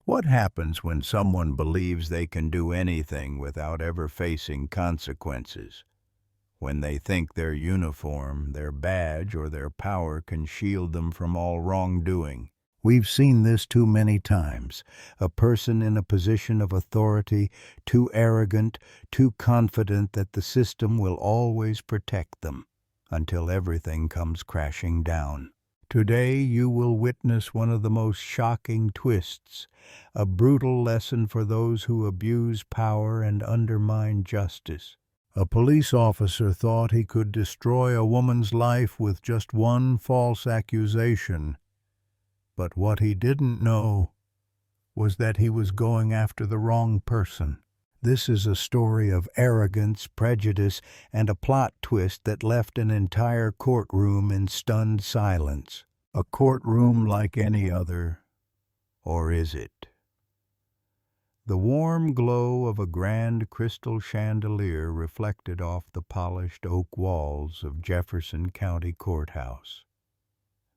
What happens when someone believes they can do anything without ever facing consequences? When they think their uniform, their badge, or their power can shield them from all wrongdoing? We've seen this too many times. A person in a position of authority, too arrogant, too confident that the system will always protect them, until everything comes crashing down. Today you will witness one of the most shocking twists, a brutal lesson for those who abuse power and undermine justice. A police officer thought he could destroy a woman's life with just one false accusation. But what he didn't know was that he was going after the wrong person. This is a story of arrogance, prejudice, and a plot twist that left an entire courtroom in stunned silence. A courtroom like any other, or is it? The warm glow of a grand crystal chandelier reflected off the polished oak walls of Jefferson County Courthouse.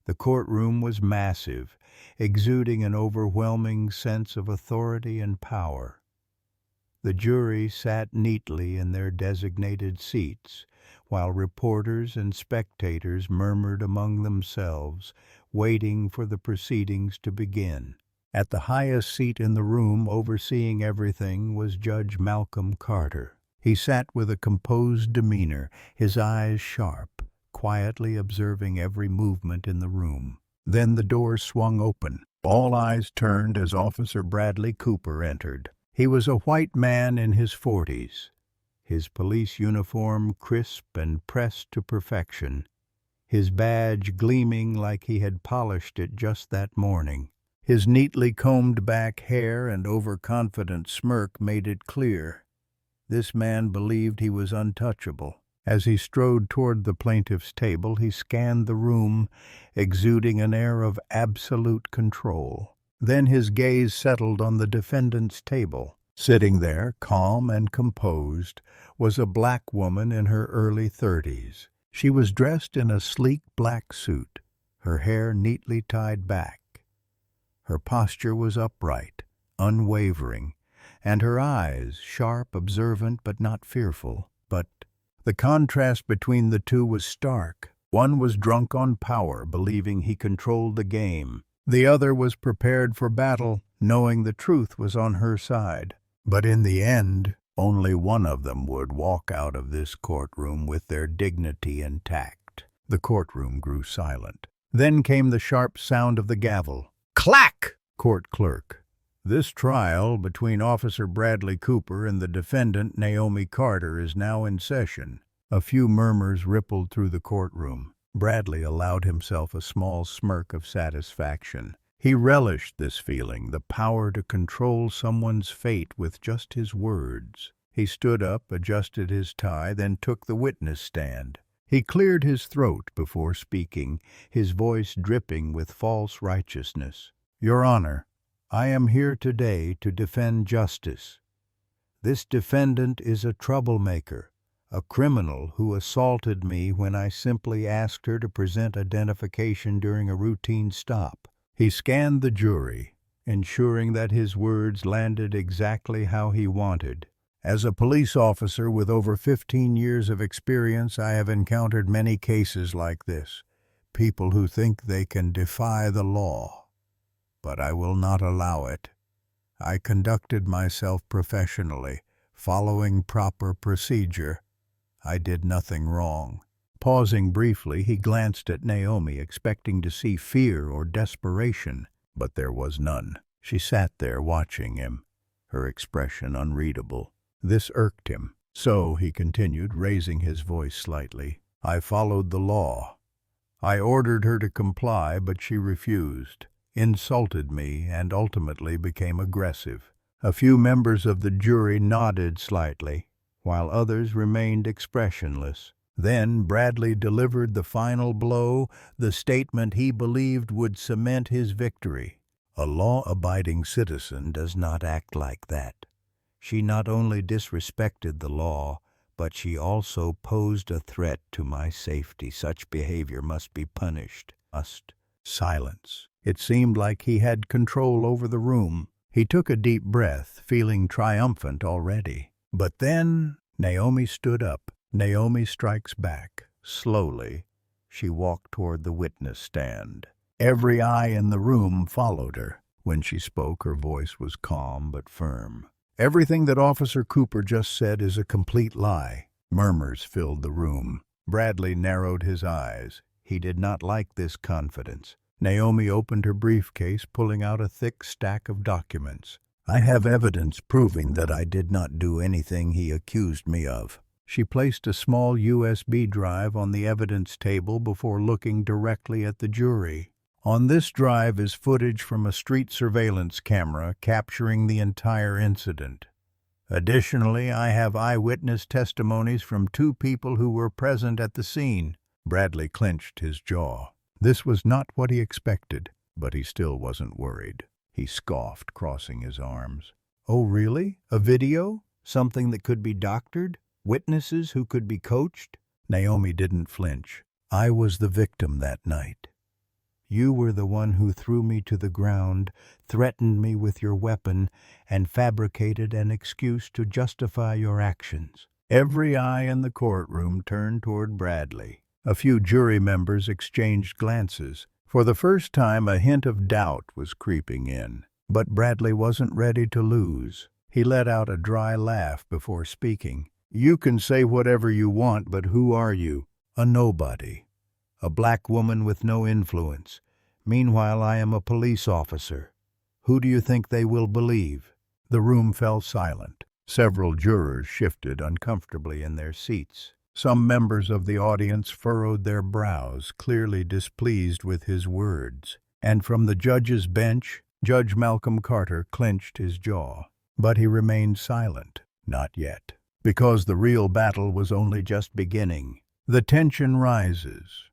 The courtroom was massive, exuding an overwhelming sense of authority and power. The jury sat neatly in their designated seats, while reporters and spectators murmured among themselves, waiting for the proceedings to begin. At the highest seat in the room, overseeing everything, was Judge Malcolm Carter. He sat with a composed demeanor, his eyes sharp, quietly observing every movement in the room. Then the door swung open. All eyes turned as Officer Bradley Cooper entered. He was a white man in his 40s, his police uniform crisp and pressed to perfection, his badge gleaming like he had polished it just that morning. His neatly combed back hair and overconfident smirk made it clear. This man believed he was untouchable. As he strode toward the plaintiff's table, he scanned the room, exuding an air of absolute control. Then his gaze settled on the defendant's table. Sitting there, calm and composed, was a black woman in her early 30s. She was dressed in a sleek black suit, her hair neatly tied back. Her posture was upright, unwavering, and her eyes sharp, observant, but not fearful. But the contrast between the two was stark. One was drunk on power, believing he controlled the game. The other was prepared for battle, knowing the truth was on her side. But in the end, only one of them would walk out of this courtroom with their dignity intact. The courtroom grew silent. Then came the sharp sound of the gavel. Clack! Court clerk. This trial between Officer Bradley Cooper and the defendant Naomi Carter is now in session. A few murmurs rippled through the courtroom. Bradley allowed himself a small smirk of satisfaction. He relished this feeling, the power to control someone's fate with just his words. He stood up, adjusted his tie, then took the witness stand. He cleared his throat before speaking, his voice dripping with false righteousness. Your Honor, I am here today to defend justice. This defendant is a troublemaker, a criminal who assaulted me when I simply asked her to present identification during a routine stop. He scanned the jury, ensuring that his words landed exactly how he wanted. As a police officer with over 15 years of experience, I have encountered many cases like this. People who think they can defy the law. But I will not allow it. I conducted myself professionally, following proper procedure. I did nothing wrong. Pausing briefly, he glanced at Naomi, expecting to see fear or desperation, but there was none. She sat there watching him, her expression unreadable. This irked him. So, he continued, raising his voice slightly, I followed the law. I ordered her to comply, but she refused, insulted me, and ultimately became aggressive. A few members of the jury nodded slightly, while others remained expressionless. Then Bradley delivered the final blow, the statement he believed would cement his victory. A law-abiding citizen does not act like that. She not only disrespected the law, but she also posed a threat to my safety. Such behavior must be punished. Silence. It seemed like he had control over the room. He took a deep breath, feeling triumphant already. But then Naomi stood up. Naomi strikes back. Slowly, she walked toward the witness stand. Every eye in the room followed her. When she spoke, her voice was calm but firm. "Everything that Officer Cooper just said is a complete lie." Murmurs filled the room. Bradley narrowed his eyes. He did not like this confidence. Naomi opened her briefcase, pulling out a thick stack of documents. "I have evidence proving that I did not do anything he accused me of." She placed a small USB drive on the evidence table before looking directly at the jury. "On this drive is footage from a street surveillance camera capturing the entire incident. Additionally, I have eyewitness testimonies from 2 people who were present at the scene." Bradley clenched his jaw. This was not what he expected, but he still wasn't worried. He scoffed, crossing his arms. "Oh, really? A video? Something that could be doctored? Witnesses who could be coached?" Naomi didn't flinch. "I was the victim that night. You were the one who threw me to the ground, threatened me with your weapon, and fabricated an excuse to justify your actions." Every eye in the courtroom turned toward Bradley. A few jury members exchanged glances. For the first time, a hint of doubt was creeping in. But Bradley wasn't ready to lose. He let out a dry laugh before speaking. "You can say whatever you want, but who are you?" "A nobody. A black woman with no influence. Meanwhile, I am a police officer. Who do you think they will believe?" The room fell silent. Several jurors shifted uncomfortably in their seats. Some members of the audience furrowed their brows, clearly displeased with his words. And from the judge's bench, Judge Malcolm Carter clenched his jaw. But he remained silent. Not yet. Because the real battle was only just beginning. The tension rises.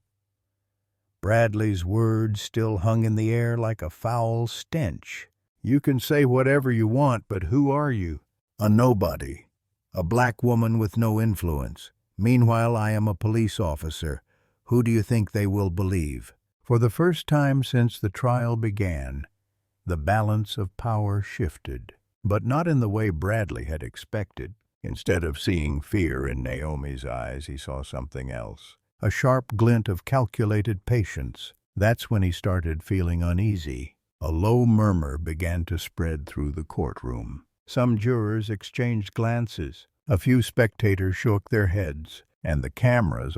Bradley's words still hung in the air like a foul stench. "You can say whatever you want, but who are you?" "A nobody. A black woman with no influence. Meanwhile, I am a police officer. Who do you think they will believe?" For the first time since the trial began, the balance of power shifted. But not in the way Bradley had expected. Instead of seeing fear in Naomi's eyes, he saw something else. A sharp glint of calculated patience. That's when he started feeling uneasy. A low murmur began to spread through the courtroom. Some jurors exchanged glances. A few spectators shook their heads. And the cameras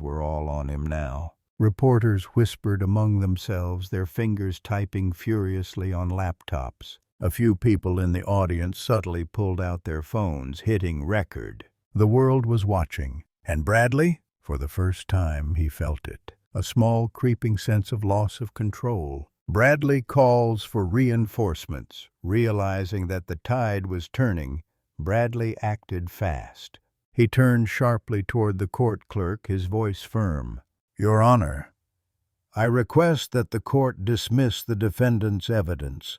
were all on him now. Reporters whispered among themselves, their fingers typing furiously on laptops. A few people in the audience subtly pulled out their phones, hitting record. The world was watching. And Bradley? For the first time, he felt it. A small, creeping sense of loss of control. Bradley calls for reinforcements. Realizing that the tide was turning, Bradley acted fast. He turned sharply toward the court clerk, his voice firm. "Your Honor, I request that the court dismiss the defendant's evidence.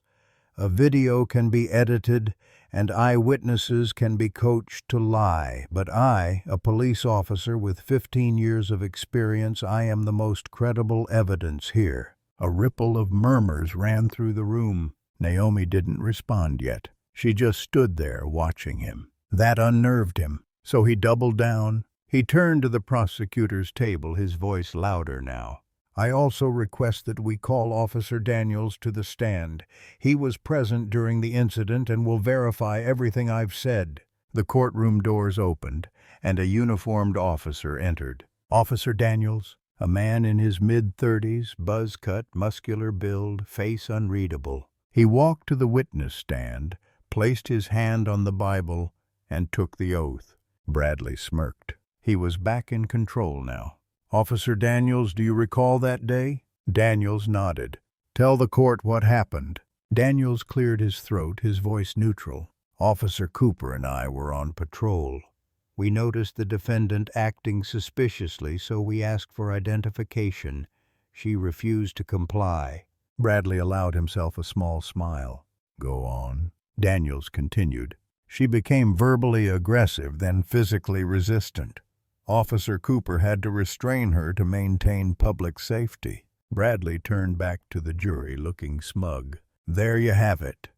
A video can be edited and eyewitnesses can be coached to lie, but I, a police officer with 15 years of experience, I am the most credible evidence here." A ripple of murmurs ran through the room. Naomi didn't respond yet. She just stood there watching him. That unnerved him, so he doubled down. He turned to the prosecutor's table, his voice louder now. "I also request that we call Officer Daniels to the stand. He was present during the incident and will verify everything I've said." The courtroom doors opened, and a uniformed officer entered. Officer Daniels, a man in his mid-30s, buzz-cut, muscular build, face unreadable. He walked to the witness stand, placed his hand on the Bible, and took the oath. Bradley smirked. He was back in control now. "Officer Daniels, do you recall that day?" Daniels nodded. "Tell the court what happened." Daniels cleared his throat, his voice neutral. "Officer Cooper and I were on patrol. We noticed the defendant acting suspiciously, so we asked for identification. She refused to comply." Bradley allowed himself a small smile. "Go on." Daniels continued. "She became verbally aggressive, then physically resistant. Officer Cooper had to restrain her to maintain public safety." Bradley turned back to the jury, looking smug. "There you have it.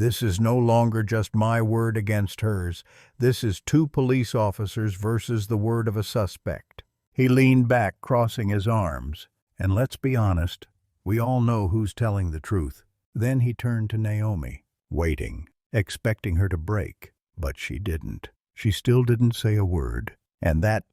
This is no longer just my word against hers. This is two police officers versus the word of a suspect. He leaned back, crossing his arms. And let's be honest, we all know who's telling the truth. Then he turned to Naomi, waiting, expecting her to break. But she didn't. She still didn't say a word. And that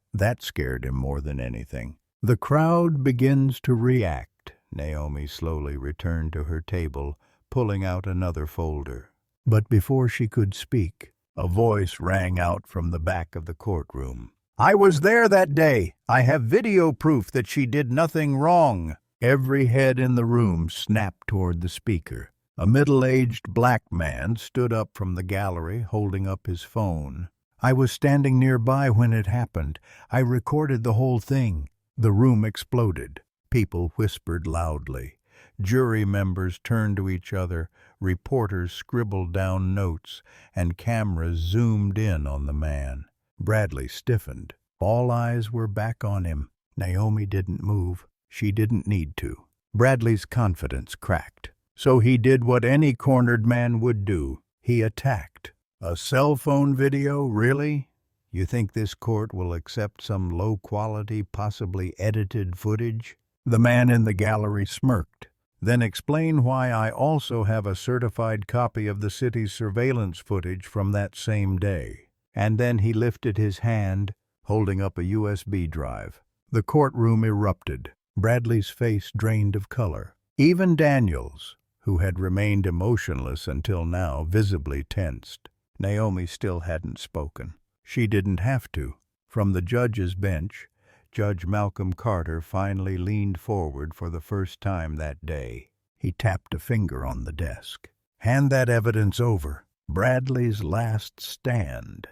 scared him more than anything. The crowd begins to react. Naomi slowly returned to her table, pulling out another folder. But before she could speak, a voice rang out from the back of the courtroom. "I was there that day. I have video proof that she did nothing wrong." Every head in the room snapped toward the speaker. A middle-aged black man stood up from the gallery, holding up his phone. "I was standing nearby when it happened. I recorded the whole thing." The room exploded. People whispered loudly. Jury members turned to each other, reporters scribbled down notes, and cameras zoomed in on the man. Bradley stiffened. All eyes were back on him. Naomi didn't move. She didn't need to. Bradley's confidence cracked. So he did what any cornered man would do. He attacked. "A cell phone video, really? You think this court will accept some low-quality, possibly edited footage?" The man in the gallery smirked. "Then explain why I also have a certified copy of the city's surveillance footage from that same day." And then he lifted his hand, holding up a USB drive. The courtroom erupted. Bradley's face drained of color. Even Daniels, who had remained emotionless until now, visibly tensed. Naomi still hadn't spoken. She didn't have to. From the judge's bench, Judge Malcolm Carter finally leaned forward for the first time that day. He tapped a finger on the desk. "Hand that evidence over. Bradley's last stand."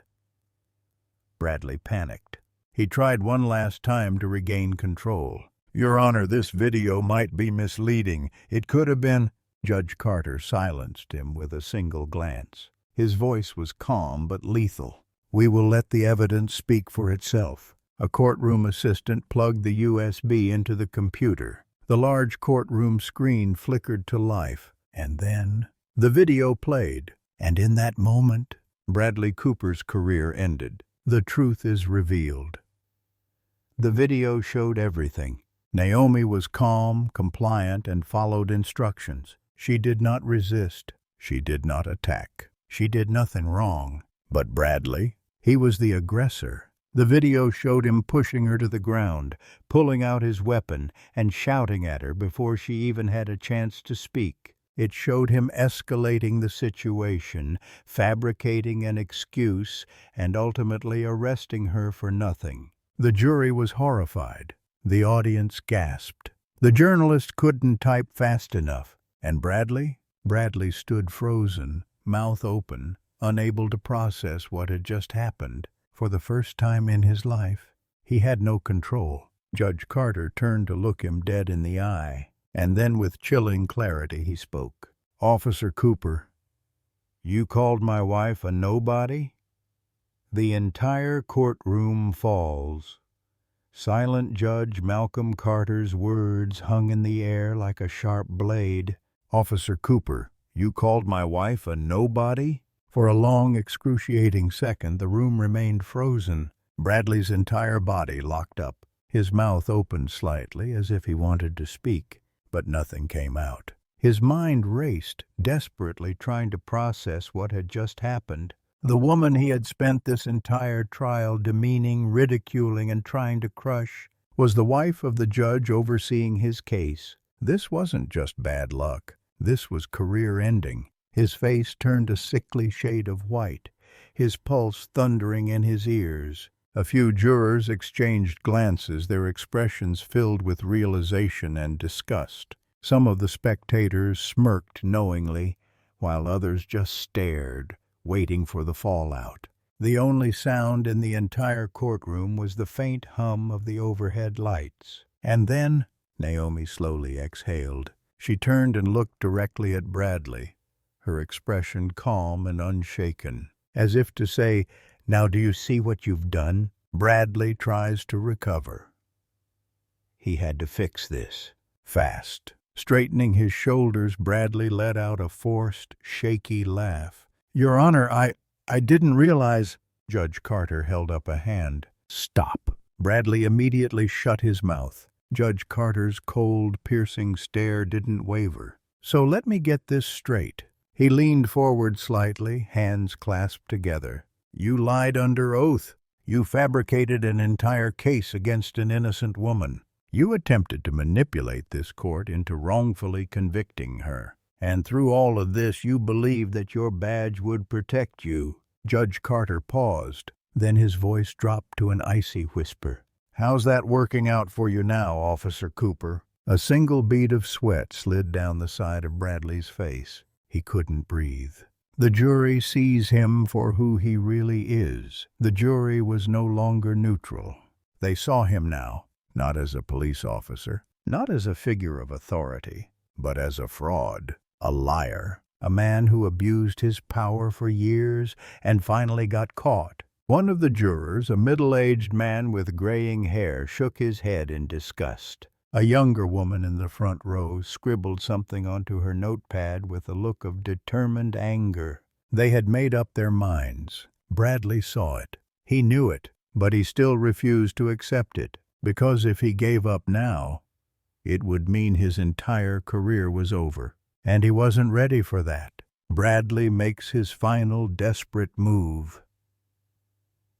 Bradley panicked. He tried one last time to regain control. "Your Honor, this video might be misleading. It could have been—" Judge Carter silenced him with a single glance. His voice was calm but lethal. "We will let the evidence speak for itself." A courtroom assistant plugged the USB into the computer. The large courtroom screen flickered to life, and then the video played. And in that moment, Bradley Cooper's career ended. The truth is revealed. The video showed everything. Naomi was calm, compliant, and followed instructions. She did not resist. She did not attack. She did nothing wrong. But Bradley, he was the aggressor. The video showed him pushing her to the ground, pulling out his weapon, and shouting at her before she even had a chance to speak. It showed him escalating the situation, fabricating an excuse, and ultimately arresting her for nothing. The jury was horrified. The audience gasped. The journalist couldn't type fast enough. And Bradley? Bradley stood frozen, mouth open, unable to process what had just happened. For the first time in his life, he had no control. Judge Carter turned to look him dead in the eye, and then with chilling clarity he spoke. "Officer Cooper, you called my wife a nobody?" The entire courtroom falls. Silent Judge Malcolm Carter's words hung in the air like a sharp blade. "Officer Cooper, you called my wife a nobody?" For a long, excruciating second, the room remained frozen. Bradley's entire body locked up. His mouth opened slightly, as if he wanted to speak, but nothing came out. His mind raced, desperately trying to process what had just happened. The woman he had spent this entire trial demeaning, ridiculing, and trying to crush was the wife of the judge overseeing his case. This wasn't just bad luck. This was career-ending. His face turned a sickly shade of white, his pulse thundering in his ears. A few jurors exchanged glances, their expressions filled with realization and disgust. Some of the spectators smirked knowingly, while others just stared, waiting for the fallout. The only sound in the entire courtroom was the faint hum of the overhead lights. And then Naomi slowly exhaled. She turned and looked directly at Bradley, her expression calm and unshaken, as if to say, "Now do you see what you've done?" Bradley tries to recover. He had to fix this fast. Straightening his shoulders, Bradley let out a forced, shaky laugh. "Your Honor, I didn't realize—" Judge Carter held up a hand. "Stop." Bradley immediately shut his mouth. Judge Carter's cold, piercing stare didn't waver. "So let me get this straight." He leaned forward slightly, hands clasped together. "You lied under oath. You fabricated an entire case against an innocent woman. You attempted to manipulate this court into wrongfully convicting her. And through all of this, you believed that your badge would protect you." Judge Carter paused. Then his voice dropped to an icy whisper. "How's that working out for you now, Officer Cooper?" A single bead of sweat slid down the side of Bradley's face. He couldn't breathe. The jury sees him for who he really is. The jury was no longer neutral. They saw him now, not as a police officer, not as a figure of authority, but as a fraud, a liar, a man who abused his power for years and finally got caught. One of the jurors, a middle-aged man with graying hair, shook his head in disgust. A younger woman in the front row scribbled something onto her notepad with a look of determined anger. They had made up their minds. Bradley saw it. He knew it, but he still refused to accept it, because if he gave up now, it would mean his entire career was over. And he wasn't ready for that. Bradley makes his final desperate move.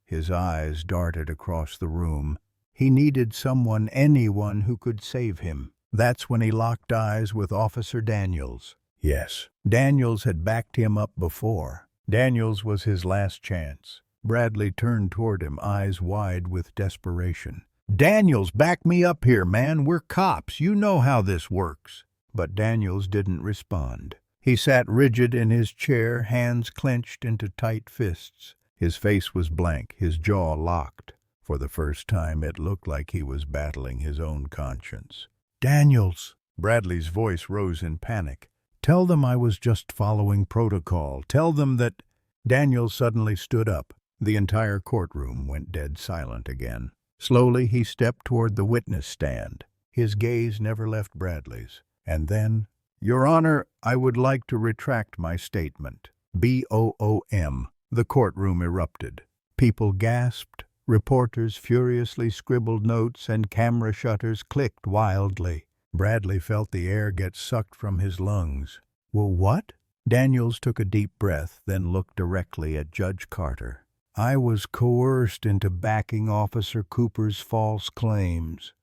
His eyes darted across the room. He needed someone, anyone who could save him. That's when he locked eyes with Officer Daniels. Yes, Daniels had backed him up before. Daniels was his last chance. Bradley turned toward him, eyes wide with desperation. "Daniels, back me up here, man. We're cops. You know how this works." But Daniels didn't respond. He sat rigid in his chair, hands clenched into tight fists. His face was blank, his jaw locked. For the first time, it looked like he was battling his own conscience. "Daniels!" Bradley's voice rose in panic. "Tell them I was just following protocol. Tell them that—" Daniels suddenly stood up. The entire courtroom went dead silent again. Slowly, he stepped toward the witness stand. His gaze never left Bradley's. And then, "Your Honor, I would like to retract my statement." BOOM. The courtroom erupted. People gasped. Reporters furiously scribbled notes, and camera shutters clicked wildly. Bradley felt the air get sucked from his lungs. "Well, what?" Daniels took a deep breath, then looked directly at Judge Carter. "I was coerced into backing Officer Cooper's false claims.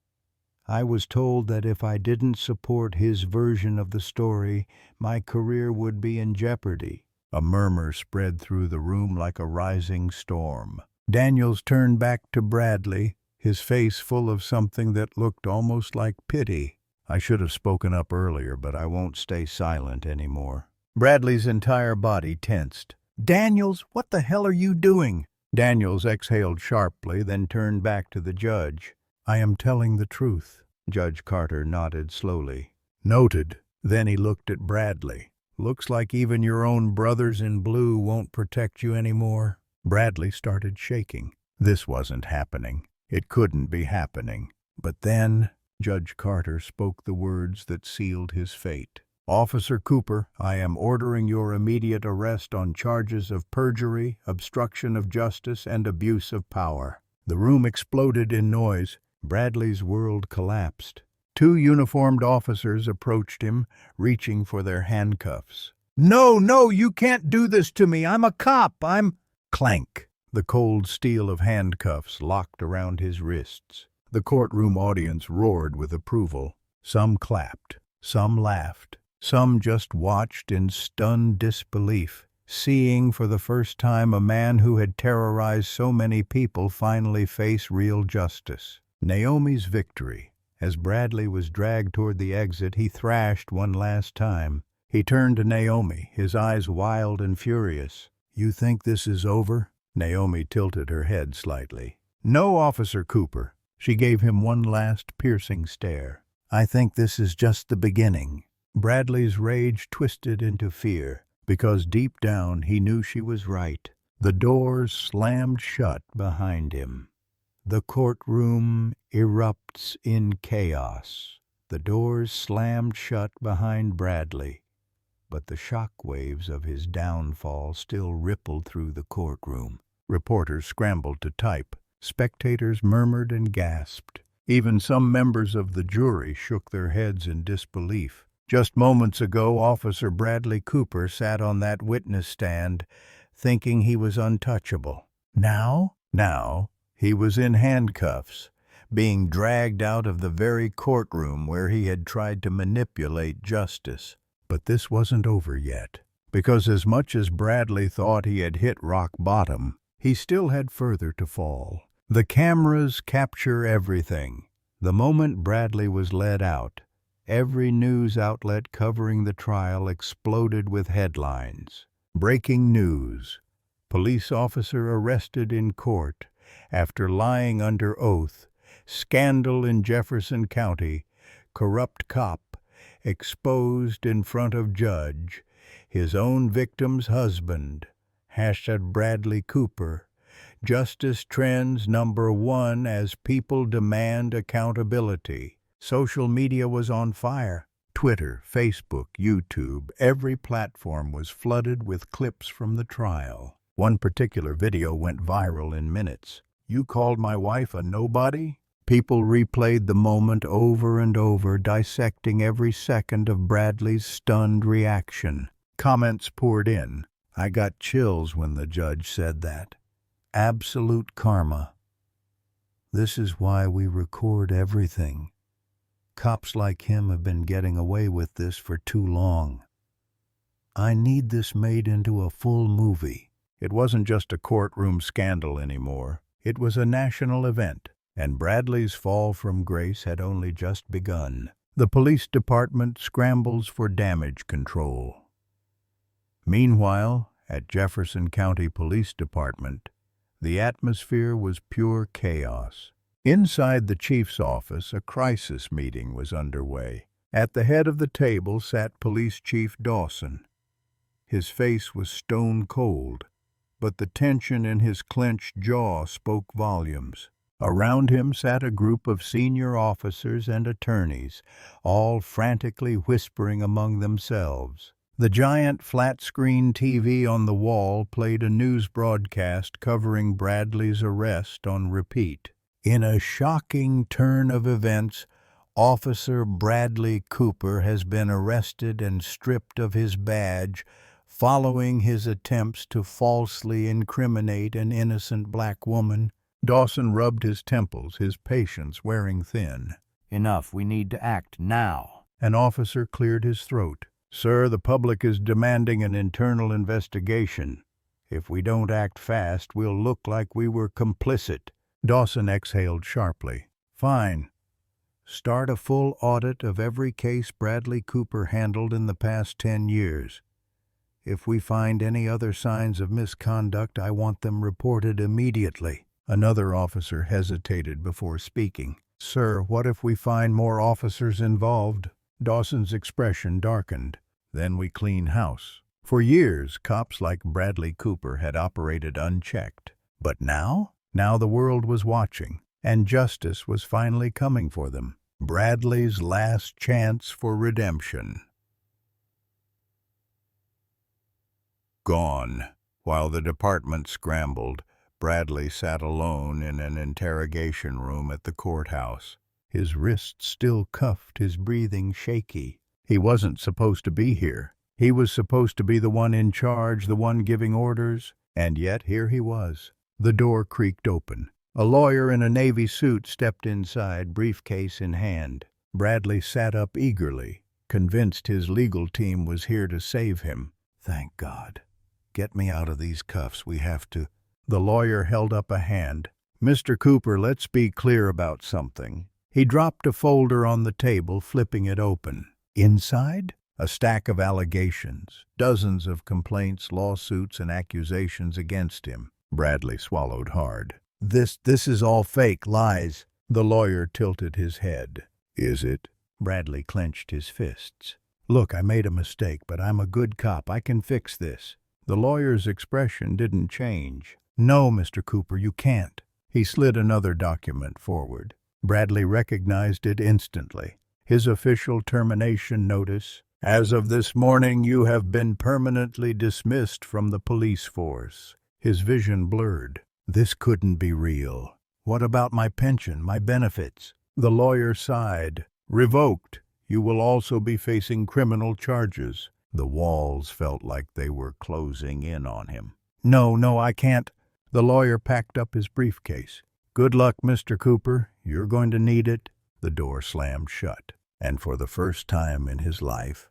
I was told that if I didn't support his version of the story, my career would be in jeopardy." A murmur spread through the room like a rising storm. Daniels turned back to Bradley, his face full of something that looked almost like pity. "I should have spoken up earlier, but I won't stay silent anymore." Bradley's entire body tensed. "Daniels, what the hell are you doing?" Daniels exhaled sharply, then turned back to the judge. "I am telling the truth." Judge Carter nodded slowly. "Noted." Then he looked at Bradley. "Looks like even your own brothers in blue won't protect you anymore." Bradley started shaking. This wasn't happening. It couldn't be happening. But then Judge Carter spoke the words that sealed his fate. "Officer Cooper, I am ordering your immediate arrest on charges of perjury, obstruction of justice, and abuse of power." The room exploded in noise. Bradley's world collapsed. Two uniformed officers approached him, reaching for their handcuffs. No, you can't do this to me. I'm a cop. Clank! The cold steel of handcuffs locked around his wrists. The courtroom audience roared with approval. Some clapped, some laughed, some just watched in stunned disbelief, seeing for the first time a man who had terrorized so many people finally face real justice. Naomi's victory. As Bradley was dragged toward the exit, he thrashed one last time. He turned to Naomi, his eyes wild and furious. "You think this is over?" Naomi tilted her head slightly. "No, Officer Cooper." She gave him one last piercing stare. "I think this is just the beginning." Bradley's rage twisted into fear, because deep down he knew she was right. The doors slammed shut behind him. The courtroom erupts in chaos. The doors slammed shut behind Bradley, but the shock waves of his downfall still rippled through the courtroom. Reporters scrambled to type. Spectators murmured and gasped. Even some members of the jury shook their heads in disbelief. Just moments ago, Officer Bradley Cooper sat on that witness stand, thinking he was untouchable. Now, he was in handcuffs, being dragged out of the very courtroom where he had tried to manipulate justice. But this wasn't over yet, because as much as Bradley thought he had hit rock bottom, he still had further to fall. The cameras capture everything. The moment Bradley was led out, every news outlet covering the trial exploded with headlines. Breaking news: police officer arrested in court after lying under oath. Scandal in Jefferson County. Corrupt cop exposed in front of judge. His own victim's husband. #Bradley Cooper. Justice trends #1 as people demand accountability. Social media was on fire. Twitter, Facebook, YouTube, every platform was flooded with clips from the trial. One particular video went viral in minutes. "You called my wife a nobody?" People replayed the moment over and over, dissecting every second of Bradley's stunned reaction. Comments poured in. "I got chills when the judge said that. Absolute karma. This is why we record everything. Cops like him have been getting away with this for too long. I need this made into a full movie." It wasn't just a courtroom scandal anymore. It was a national event, and Bradley's fall from grace had only just begun. The police department scrambles for damage control. Meanwhile, at Jefferson County Police Department, the atmosphere was pure chaos. Inside the chief's office, a crisis meeting was underway. At the head of the table sat Police Chief Dawson. His face was stone cold, but the tension in his clenched jaw spoke volumes. Around him sat a group of senior officers and attorneys, all frantically whispering among themselves. The giant flat-screen TV on the wall played a news broadcast covering Bradley's arrest on repeat. In a shocking turn of events, Officer Bradley Cooper has been arrested and stripped of his badge following his attempts to falsely incriminate an innocent black woman. Dawson rubbed his temples, his patience wearing thin. "Enough, we need to act now." An officer cleared his throat. "Sir, the public is demanding an internal investigation. If we don't act fast, we'll look like we were complicit." Dawson exhaled sharply. "Fine. Start a full audit of every case Bradley Cooper handled in the past 10 years. If we find any other signs of misconduct, I want them reported immediately." Another officer hesitated before speaking. "Sir, what if we find more officers involved?" Dawson's expression darkened. "Then we clean house." For years, cops like Bradley Cooper had operated unchecked. But now the world was watching, and justice was finally coming for them. Bradley's last chance for redemption. Gone. While the department scrambled, Bradley sat alone in an interrogation room at the courthouse. His wrists still cuffed, his breathing shaky. He wasn't supposed to be here. He was supposed to be the one in charge, the one giving orders, and yet here he was. The door creaked open. A lawyer in a navy suit stepped inside, briefcase in hand. Bradley sat up eagerly, convinced his legal team was here to save him. "Thank God. Get me out of these cuffs. We have to." The lawyer held up a hand. "Mr. Cooper, let's be clear about something." He dropped a folder on the table, flipping it open. Inside, a stack of allegations, dozens of complaints, lawsuits, and accusations against him. Bradley swallowed hard. This is all fake, lies." The lawyer tilted his head. "Is it?" Bradley clenched his fists. "Look, I made a mistake, but I'm a good cop. I can fix this." The lawyer's expression didn't change. "No, Mr. Cooper, you can't." He slid another document forward. Bradley recognized it instantly. his official termination notice. As of this morning, you have been permanently dismissed from the police force. His vision blurred. This couldn't be real. What about my pension, my benefits? The lawyer sighed. Revoked. You will also be facing criminal charges. The walls felt like they were closing in on him. No, I can't. The lawyer packed up his briefcase. Good luck, Mr. Cooper. You're going to need it. The door slammed shut, and for the first time in his life,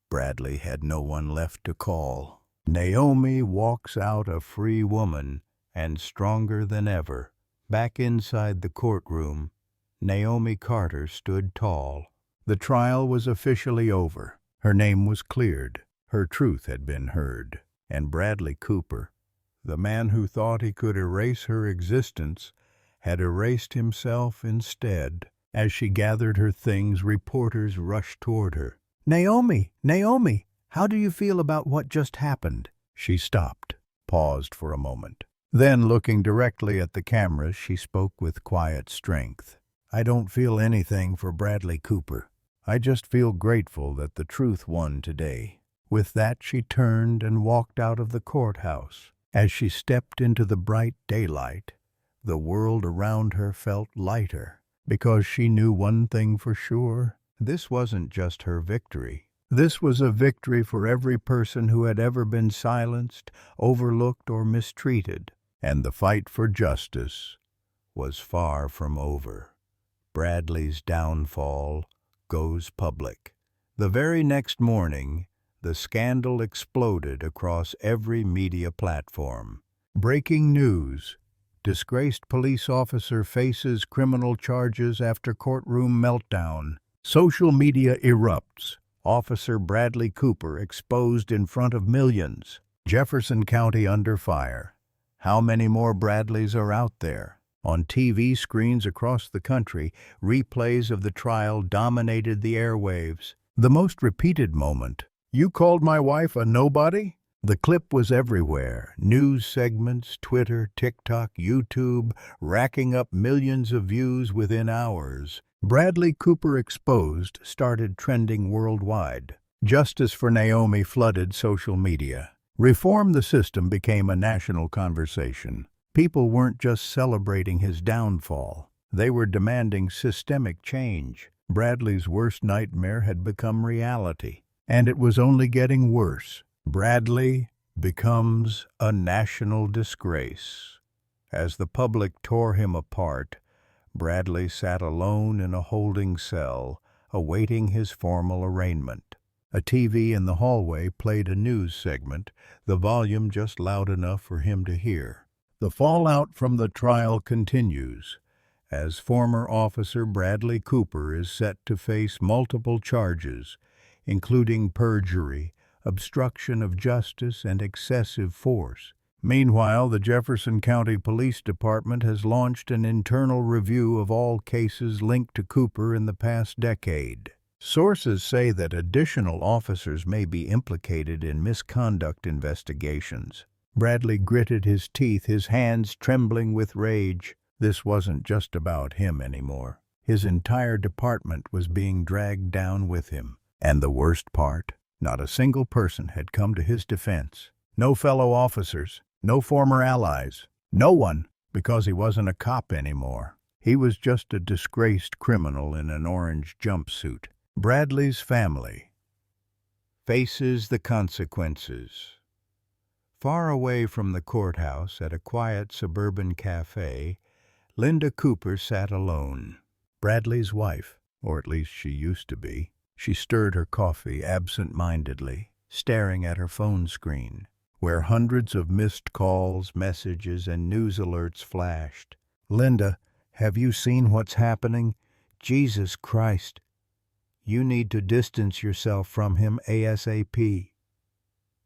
Bradley had no one left to call. Naomi walks out a free woman and stronger than ever. Back inside the courtroom, Naomi Carter stood tall. The trial was officially over. Her name was cleared. Her truth had been heard. And Bradley Cooper, the man who thought he could erase her existence, had erased himself instead. As she gathered her things, reporters rushed toward her. Naomi, how do you feel about what just happened? She stopped, paused for a moment. Then, looking directly at the cameras, she spoke with quiet strength. I don't feel anything for Bradley Cooper. I just feel grateful that the truth won today. With that, she turned and walked out of the courthouse. As she stepped into the bright daylight, the world around her felt lighter, because she knew one thing for sure. This wasn't just her victory. This was a victory for every person who had ever been silenced, overlooked, or mistreated. And the fight for justice was far from over. Bradley's downfall goes public. The very next morning, the scandal exploded across every media platform. Breaking news. Disgraced police officer faces criminal charges after courtroom meltdown. Social media erupts. Officer Bradley Cooper exposed in front of millions. Jefferson County under fire. How many more Bradleys are out there? On TV screens across the country, replays of the trial dominated the airwaves. The most repeated moment. You called my wife a nobody? The clip was everywhere. News segments, Twitter, TikTok, YouTube, racking up millions of views within hours. Bradley Cooper exposed started trending worldwide. Justice for Naomi flooded social media. Reform the system became a national conversation. People weren't just celebrating his downfall. They were demanding systemic change. Bradley's worst nightmare had become reality. And it was only getting worse. Bradley becomes a national disgrace. As the public tore him apart, Bradley sat alone in a holding cell, awaiting his formal arraignment. A TV in the hallway played a news segment, the volume just loud enough for him to hear. The fallout from the trial continues, as former officer Bradley Cooper is set to face multiple charges, including perjury, obstruction of justice, and excessive force. Meanwhile, the Jefferson County Police Department has launched an internal review of all cases linked to Cooper in the past decade. Sources say that additional officers may be implicated in misconduct investigations. Bradley gritted his teeth, his hands trembling with rage. This wasn't just about him anymore. His entire department was being dragged down with him. And the worst part, not a single person had come to his defense. No fellow officers, no former allies, no one, because he wasn't a cop anymore. He was just a disgraced criminal in an orange jumpsuit. Bradley's family faces the consequences. Far away from the courthouse, at a quiet suburban cafe, Linda Cooper sat alone. Bradley's wife, or at least she used to be. She stirred her coffee absent-mindedly, staring at her phone screen, where hundreds of missed calls, messages, and news alerts flashed. Linda, have you seen what's happening? Jesus Christ. You need to distance yourself from him ASAP.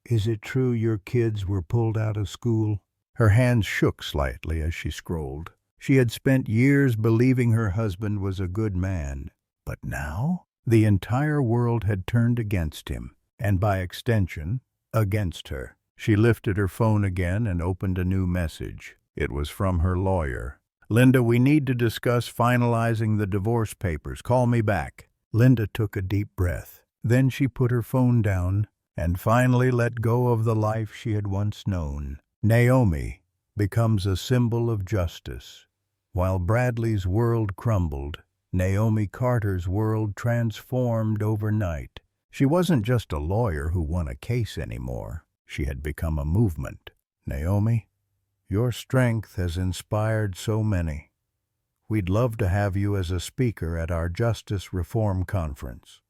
Is it true your kids were pulled out of school? Her hands shook slightly as she scrolled. She had spent years believing her husband was a good man. But now? The entire world had turned against him, and by extension, against her. She lifted her phone again and opened a new message. It was from her lawyer. Linda, we need to discuss finalizing the divorce papers. Call me back. Linda took a deep breath. Then she put her phone down and finally let go of the life she had once known. Naomi becomes a symbol of justice. While Bradley's world crumbled, Naomi Carter's world transformed overnight. She wasn't just a lawyer who won a case anymore. She had become a movement. Naomi, your strength has inspired so many. We'd love to have you as a speaker at our Justice Reform Conference.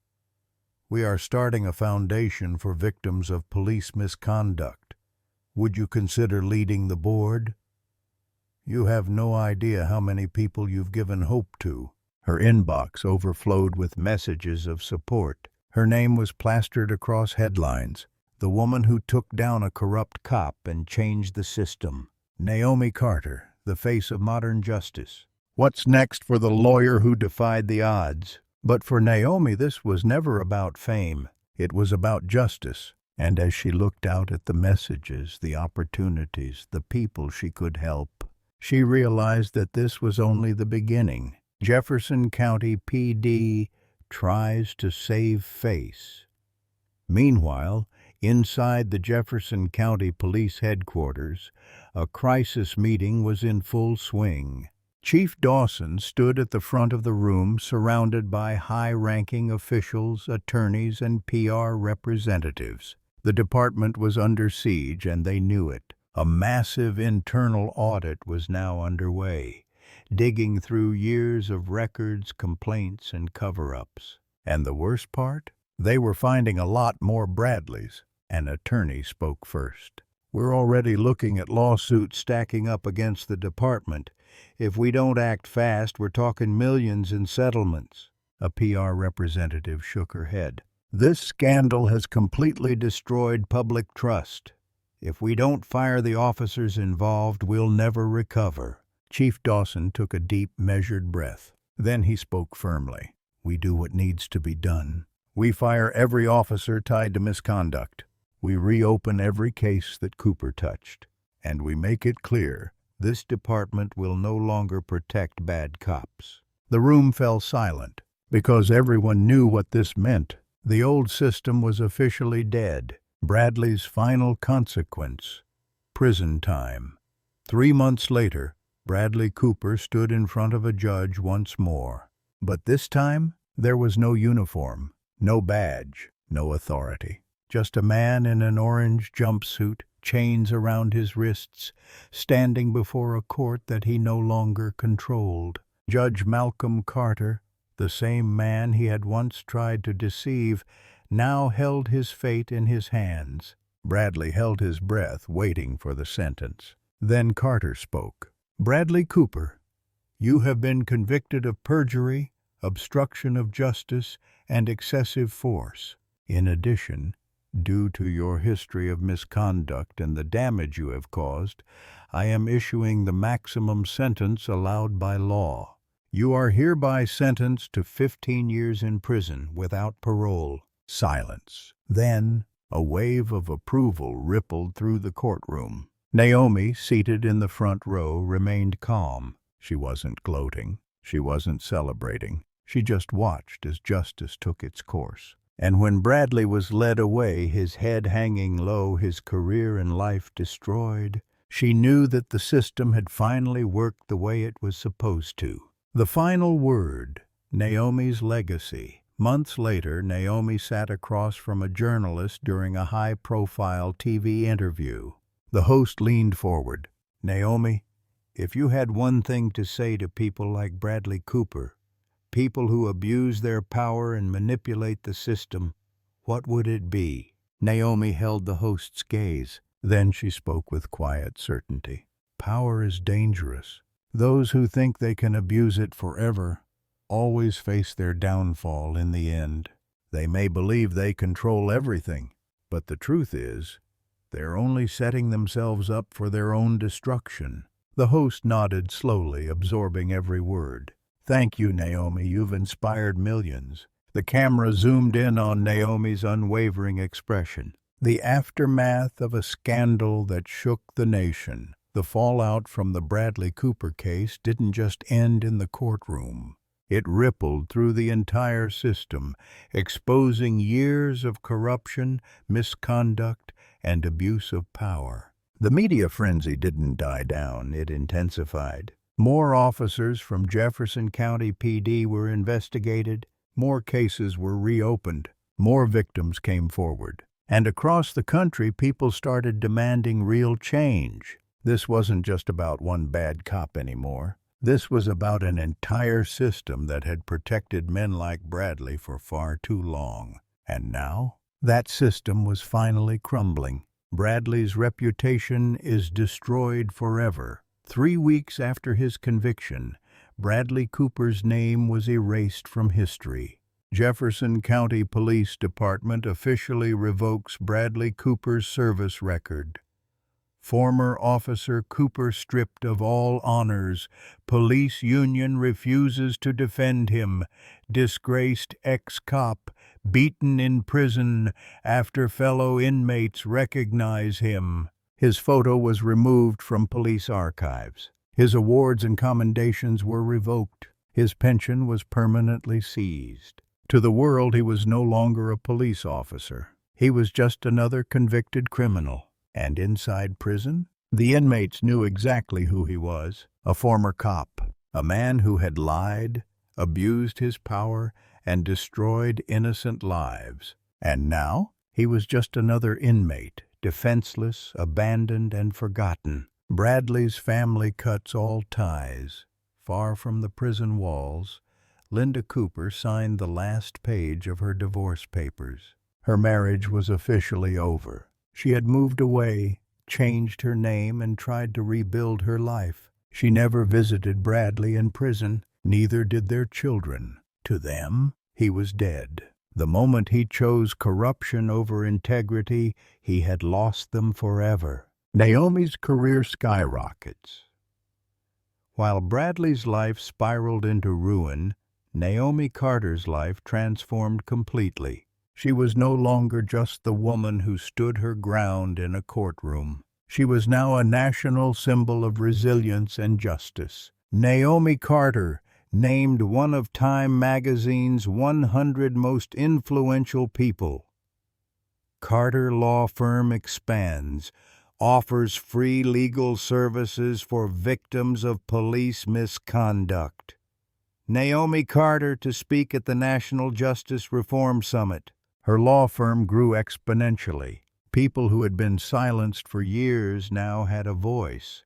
We are starting a foundation for victims of police misconduct. Would you consider leading the board? You have no idea how many people you've given hope to. Her inbox overflowed with messages of support. Her name was plastered across headlines. The woman who took down a corrupt cop and changed the system. Naomi Carter, the face of modern justice. What's next for the lawyer who defied the odds? But for Naomi, this was never about fame. It was about justice. And as she looked out at the messages, the opportunities, the people she could help, she realized that this was only the beginning. Jefferson County PD tries to save face. Meanwhile, inside the Jefferson County Police Headquarters, a crisis meeting was in full swing. Chief Dawson stood at the front of the room, surrounded by high-ranking officials, attorneys, and PR representatives. The department was under siege, and they knew it. A massive internal audit was now underway, digging through years of records, complaints, and cover-ups. And the worst part? They were finding a lot more Bradleys. An attorney spoke first. We're already looking at lawsuits stacking up against the department. If we don't act fast, we're talking millions in settlements. A PR representative shook her head. This scandal has completely destroyed public trust. If we don't fire the officers involved, we'll never recover. Chief Dawson took a deep, measured breath. Then he spoke firmly. We do what needs to be done. We fire every officer tied to misconduct. We reopen every case that Cooper touched. And we make it clear, this department will no longer protect bad cops. The room fell silent, because everyone knew what this meant. The old system was officially dead. Bradley's final consequence: prison time. 3 months later, Bradley Cooper stood in front of a judge once more. But this time, there was no uniform, no badge, no authority. Just a man in an orange jumpsuit, chains around his wrists, standing before a court that he no longer controlled. Judge Malcolm Carter, the same man he had once tried to deceive, now held his fate in his hands. Bradley held his breath, waiting for the sentence. Then Carter spoke. Bradley Cooper, you have been convicted of perjury, obstruction of justice, and excessive force. In addition, due to your history of misconduct and the damage you have caused, I am issuing the maximum sentence allowed by law. You are hereby sentenced to 15 years in prison without parole. Silence. Then, a wave of approval rippled through the courtroom. Naomi, seated in the front row, remained calm. She wasn't gloating. She wasn't celebrating. She just watched as justice took its course. And when Bradley was led away, his head hanging low, his career and life destroyed, she knew that the system had finally worked the way it was supposed to. The final word, Naomi's legacy. Months later, Naomi sat across from a journalist during a high-profile TV interview. The host leaned forward. Naomi, if you had one thing to say to people like Bradley Cooper, people who abuse their power and manipulate the system, what would it be? Naomi held the host's gaze. Then she spoke with quiet certainty. Power is dangerous. Those who think they can abuse it forever always face their downfall in the end. They may believe they control everything, but the truth is, they're only setting themselves up for their own destruction. The host nodded slowly, absorbing every word. Thank you, Naomi. You've inspired millions. The camera zoomed in on Naomi's unwavering expression. The aftermath of a scandal that shook the nation. The fallout from the Bradley Cooper case didn't just end in the courtroom. It rippled through the entire system, exposing years of corruption, misconduct, and abuse of power. The media frenzy didn't die down, it intensified. More officers from Jefferson County PD were investigated, more cases were reopened, more victims came forward. And across the country, people started demanding real change. This wasn't just about one bad cop anymore. This was about an entire system that had protected men like Bradley for far too long. And now, that system was finally crumbling. Bradley's reputation is destroyed forever. 3 weeks after his conviction, Bradley Cooper's name was erased from history. Jefferson County Police Department officially revokes Bradley Cooper's service record. Former Officer Cooper stripped of all honors. Police union refuses to defend him. Disgraced ex-cop, beaten in prison after fellow inmates recognize him. His photo was removed from police archives. His awards and commendations were revoked. His pension was permanently seized. To the world, he was no longer a police officer. He was just another convicted criminal. And inside prison, the inmates knew exactly who he was: a former cop, a man who had lied, abused his power, and destroyed innocent lives. And now, he was just another inmate, defenseless, abandoned, and forgotten. Bradley's family cuts all ties. Far from the prison walls, Linda Cooper signed the last page of her divorce papers. Her marriage was officially over. She had moved away, changed her name, and tried to rebuild her life. She never visited Bradley in prison, neither did their children. To them, he was dead. The moment he chose corruption over integrity, he had lost them forever. Naomi's career skyrockets. While Bradley's life spiraled into ruin, Naomi Carter's life transformed completely. She was no longer just the woman who stood her ground in a courtroom. She was now a national symbol of resilience and justice. Naomi Carter, named one of Time magazine's 100 most influential people. Carter Law Firm expands, offers free legal services for victims of police misconduct. Naomi Carter to speak at the National Justice Reform Summit. Her law firm grew exponentially. People who had been silenced for years now had a voice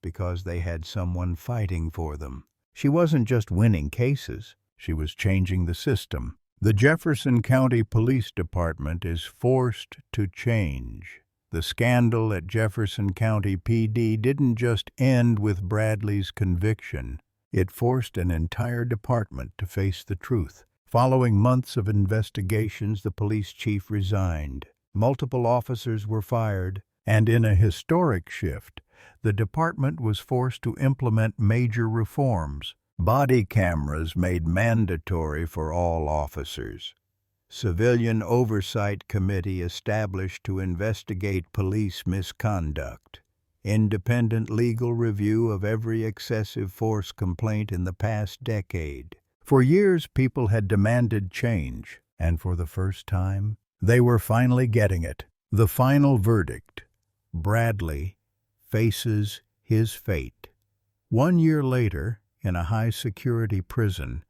because they had someone fighting for them. She wasn't just winning cases, she was changing the system. The Jefferson County Police Department is forced to change. The scandal at Jefferson County PD didn't just end with Bradley's conviction. It forced an entire department to face the truth. Following months of investigations, the police chief resigned. Multiple officers were fired, and in a historic shift, the department was forced to implement major reforms. Body cameras made mandatory for all officers. Civilian Oversight Committee established to investigate police misconduct. Independent legal review of every excessive force complaint in the past decade. For years, people had demanded change, and for the first time, they were finally getting it. The final verdict: Bradley faces his fate. 1 year later, in a high-security prison,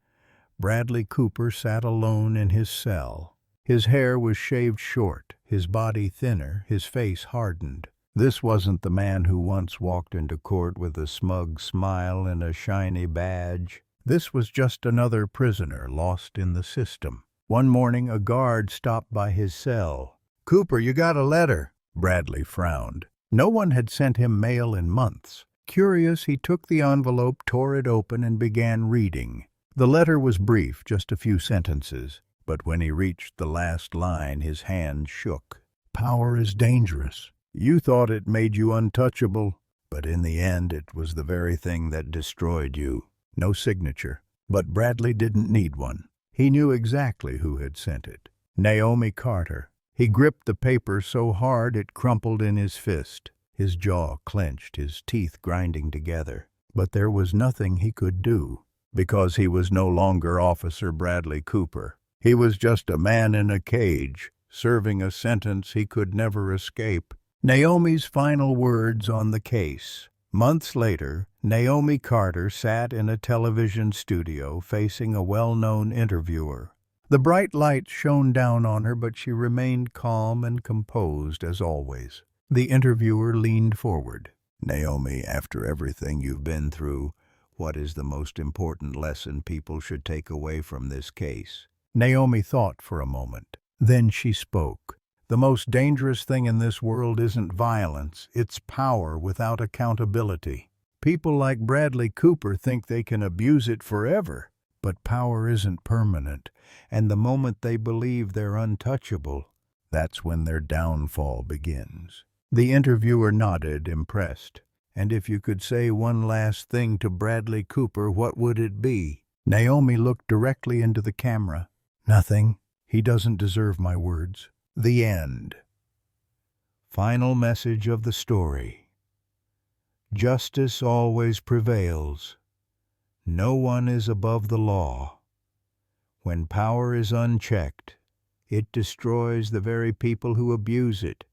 Bradley Cooper sat alone in his cell. His hair was shaved short, his body thinner, his face hardened. This wasn't the man who once walked into court with a smug smile and a shiny badge. This was just another prisoner lost in the system. One morning, a guard stopped by his cell. "Cooper, you got a letter." Bradley frowned. No one had sent him mail in months. Curious, he took the envelope, tore it open, and began reading. The letter was brief, just a few sentences, but when he reached the last line, his hand shook. "Power is dangerous. You thought it made you untouchable, but in the end it was the very thing that destroyed you." No signature, but Bradley didn't need one. He knew exactly who had sent it. Naomi Carter. He gripped the paper so hard it crumpled in his fist. His jaw clenched, his teeth grinding together. But there was nothing he could do, because he was no longer Officer Bradley Cooper. He was just a man in a cage, serving a sentence he could never escape. Naomi's final words on the case. Months later, Naomi Carter sat in a television studio facing a well-known interviewer. The bright light shone down on her, but she remained calm and composed as always. The interviewer leaned forward. "Naomi, after everything you've been through, what is the most important lesson people should take away from this case?" Naomi thought for a moment. Then she spoke. "The most dangerous thing in this world isn't violence, it's power without accountability. People like Bradley Cooper think they can abuse it forever, but power isn't permanent, and the moment they believe they're untouchable, that's when their downfall begins." The interviewer nodded, impressed. "And if you could say one last thing to Bradley Cooper, what would it be?" Naomi looked directly into the camera. "Nothing. He doesn't deserve my words." The end. Final message of the story. Justice always prevails. No one is above the law. When power is unchecked, it destroys the very people who abuse it.